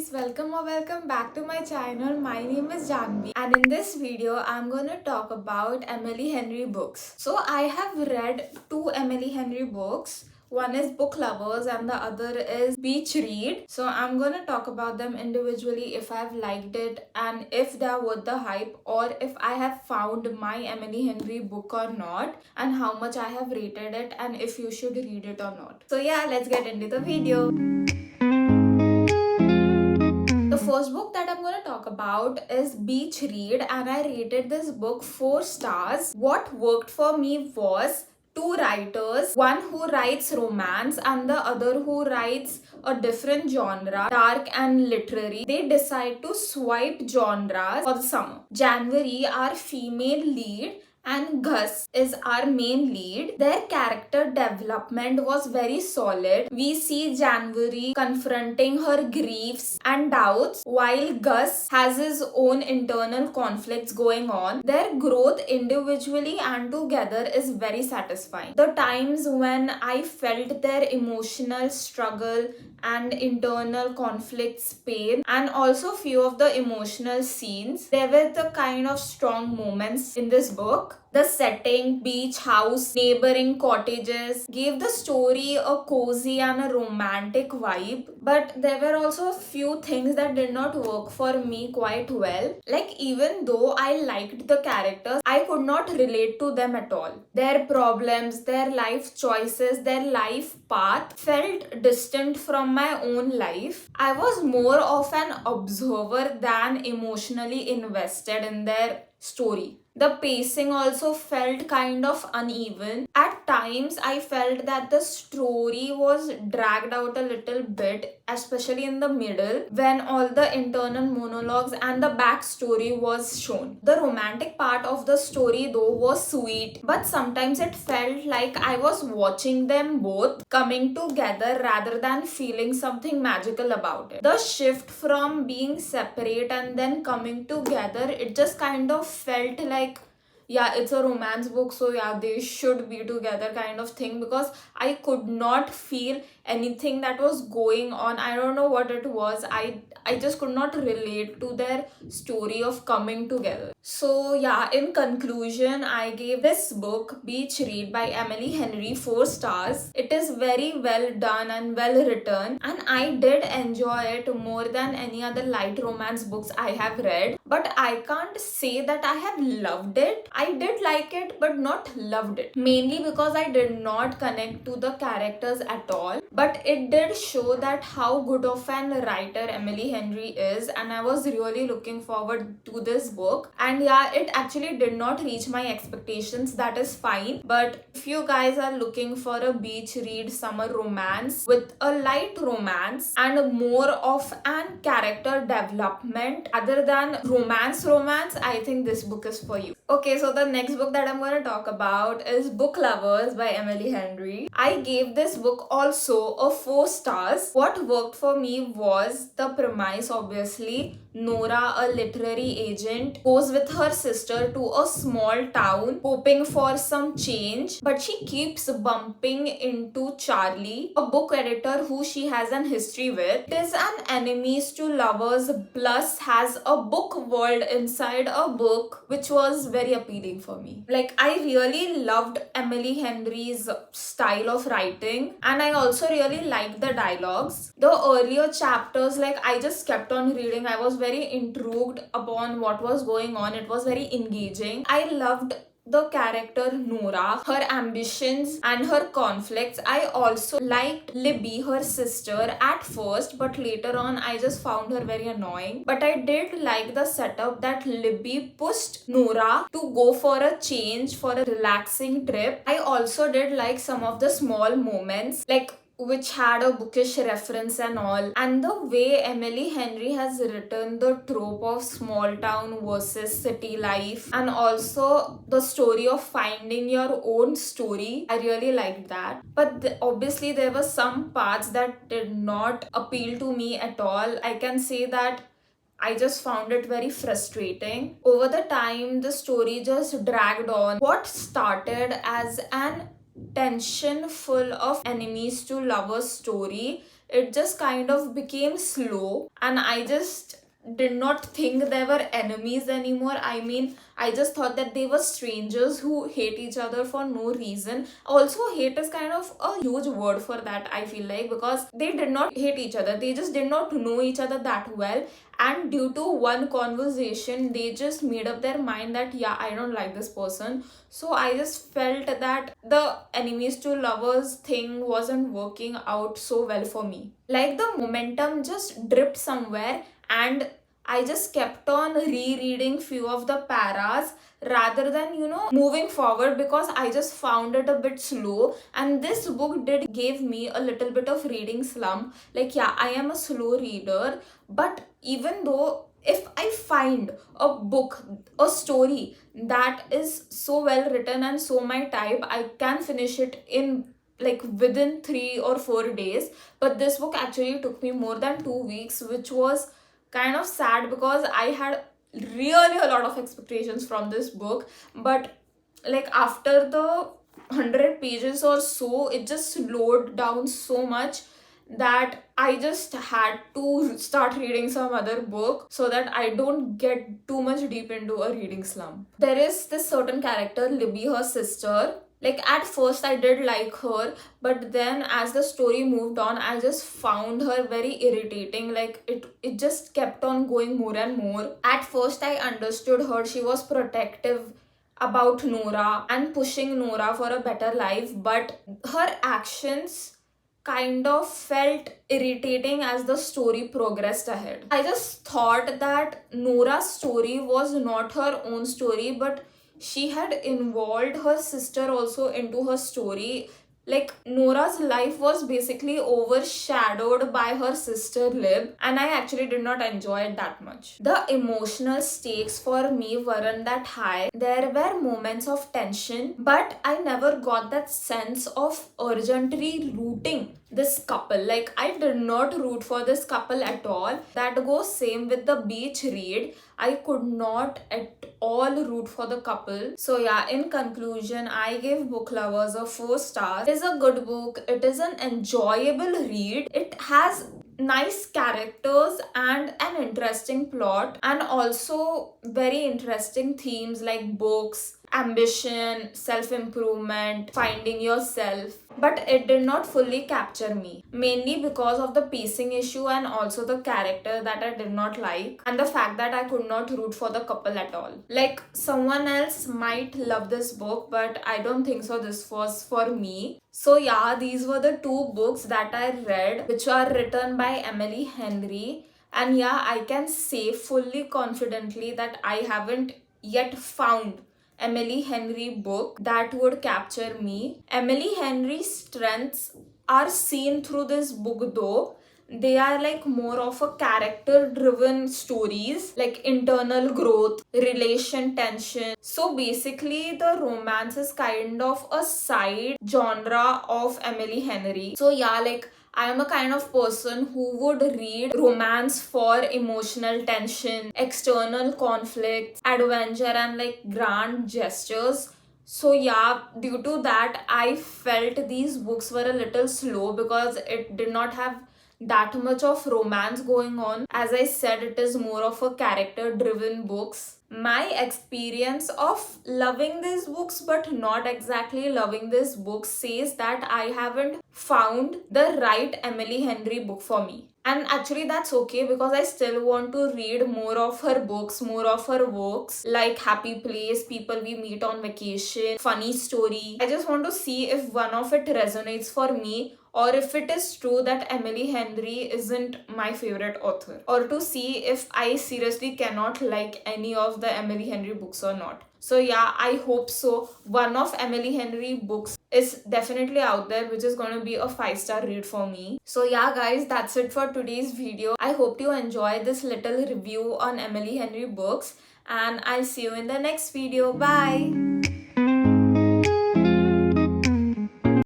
guys, welcome or welcome back to my channel. My name is Janhavi and in this video I'm gonna talk about Emily Henry books. So I have read two Emily Henry books. One is Book Lovers and the other is Beach Read. So I'm gonna talk about them individually, if I've liked it and if they're worth the hype, or if I have found my Emily Henry book or not, and how much I have rated it and if you should read it or not. So yeah, let's get into the video. The first book that I'm going to talk about is Beach Read, and I rated this book 4 stars. What worked for me was two writers, one who writes romance and the other who writes a different genre, dark and literary. They decide to swipe genres for the summer. Janhavi, our female lead, and Gus is our main lead. Their character development was very solid. We see Janhavi confronting her griefs and doubts while Gus has his own internal conflicts going on. Their growth individually and together is very satisfying. The times when I felt their emotional struggle and internal conflicts, pain, and also few of the emotional scenes, there were the kind of strong moments in this book. The setting, beach house, neighboring cottages gave the story a cozy and a romantic vibe, but there were also a few things that did not work for me quite well. Like, even though I liked the characters, I could not relate to them at all. Their problems, their life choices, their life path felt distant from my own life. I was more of an observer than emotionally invested in their story. The pacing also felt kind of uneven. At times, I felt that the story was dragged out a little bit, especially in the middle when all the internal monologues and the backstory was shown. The romantic part of the story, though, was sweet, but sometimes it felt like I was watching them both coming together rather than feeling something magical about it. The shift from being separate and then coming together, it just kind of felt like, yeah, it's a romance book, so yeah, they should be together kind of thing, because I could not feel anything that was going on. I don't know what it was. I just could not relate to their story of coming together. So yeah, in conclusion, I gave this book Beach Read by Emily Henry 4 stars. It is very well done and well written, and I did enjoy it more than any other light romance books I have read, but I can't say that I have loved it. I did like it, but not loved it, mainly because I did not connect to the characters at all. But it did show that how good of an writer Emily Henry is, and I was really looking forward to this book. And yeah, it actually did not reach my expectations. That is fine. But if you guys are looking for a beach read summer romance with a light romance and more of an character development other than romance, I think this book is for you. Okay, so the next book that I'm going to talk about is Book Lovers by Emily Henry. I gave this book also a 4 stars. What worked for me was the premise, obviously. Nora, a literary agent, goes with her sister to a small town hoping for some change, but she keeps bumping into Charlie, a book editor who she has an history with. It is an enemies to lovers plus has a book world inside a book, which was very appealing for me. Like, I really loved Emily Henry's style of writing, and I also really liked the dialogues. The earlier chapters, like, I just kept on reading. I was very intrigued upon what was going on. It was very engaging. I loved the character Nora, her ambitions and her conflicts. I also liked Libby, her sister, at first, but later on I just found her very annoying. But I did like the setup that Libby pushed Nora to go for a change, for a relaxing trip. I also did like some of the small moments, like which had a bookish reference and all. And the way Emily Henry has written the trope of small town versus city life, and also the story of finding your own story, I really liked that. But obviously there were some parts that did not appeal to me at all. I can say that I just found it very frustrating. Over the time, the story just dragged on. What started as an tension full of enemies to lovers story it just kind of became slow, and I just did not think they were enemies anymore. I mean, I just thought that they were strangers who hate each other for no reason. Also, hate is kind of a huge word for that, I feel like, because they did not hate each other, they just did not know each other that well. And due to one conversation, they just made up their mind that, yeah, I don't like this person. So I just felt that the enemies to lovers thing wasn't working out so well for me. Like the momentum just dripped somewhere, and I just kept on rereading few of the paras rather than, moving forward, because I just found it a bit slow. And this book did give me a little bit of reading slump. Like, yeah, I am a slow reader, but even though if I find a book, a story that is so well written and so my type, I can finish it in like within 3 or 4 days. But this book actually took me more than 2 weeks, which was kind of sad because I had really a lot of expectations from this book. But like after the 100 pages or so, it just slowed down so much that I just had to start reading some other book so that I don't get too much deep into a reading slump. There is this certain character, Libby, her sister. Like at first I did like her, but then as the story moved on, I just found her very irritating. Like it just kept on going more and more. At first I understood her, she was protective about Nora and pushing Nora for a better life, but her actions kind of felt irritating as the story progressed ahead. I just thought that Nora's story was not her own story, but she had involved her sister also into her story. Like Nora's life was basically overshadowed by her sister Lib, and I actually did not enjoy it that much. The emotional stakes for me weren't that high. There were moments of tension, but I never got that sense of urgently rooting this couple. Like I did not root for this couple at all. That goes same with the beach read. I could not at all root for the couple. So yeah, in conclusion, I gave Book Lovers a 4 stars. It is a good book. It is an enjoyable read. It has nice characters and an interesting plot, and also very interesting themes like books, ambition, self-improvement, finding yourself. But it did not fully capture me, mainly because of the pacing issue and also the character that I did not like, and the fact that I could not root for the couple at all. Like someone else might love this book, but I don't think so this was for me. So yeah, these were the 2 books that I read, which are written by Emily Henry. And yeah, I can say fully confidently that I haven't yet found Emily Henry book that would capture me. Emily Henry's strengths are seen through this book though. They are like more of a character driven stories, like internal growth, relation tension. So basically the romance is kind of a side genre of Emily Henry. So yeah, like I am a kind of person who would read romance for emotional tension, external conflicts, adventure, and like grand gestures. So yeah, due to that, I felt these books were a little slow because it did not have that much of romance going on. As I said, it is more of a character driven books. My experience of loving these books but not exactly loving this book says that I haven't found the right Emily Henry book for me. And actually that's okay, because I still want to read more of her books, more of her works like Happy Place, People We Meet on Vacation, Funny Story. I just want to see if one of it resonates for me, or if it is true that Emily Henry isn't my favorite author, or to see if I seriously cannot like any of the Emily Henry books or not. So yeah, I hope so. One of Emily Henry books is definitely out there, which is going to be a 5-star read for me. So yeah guys, that's it for today's video. I hope you enjoyed this little review on Emily Henry books, and I'll see you in the next video. Bye!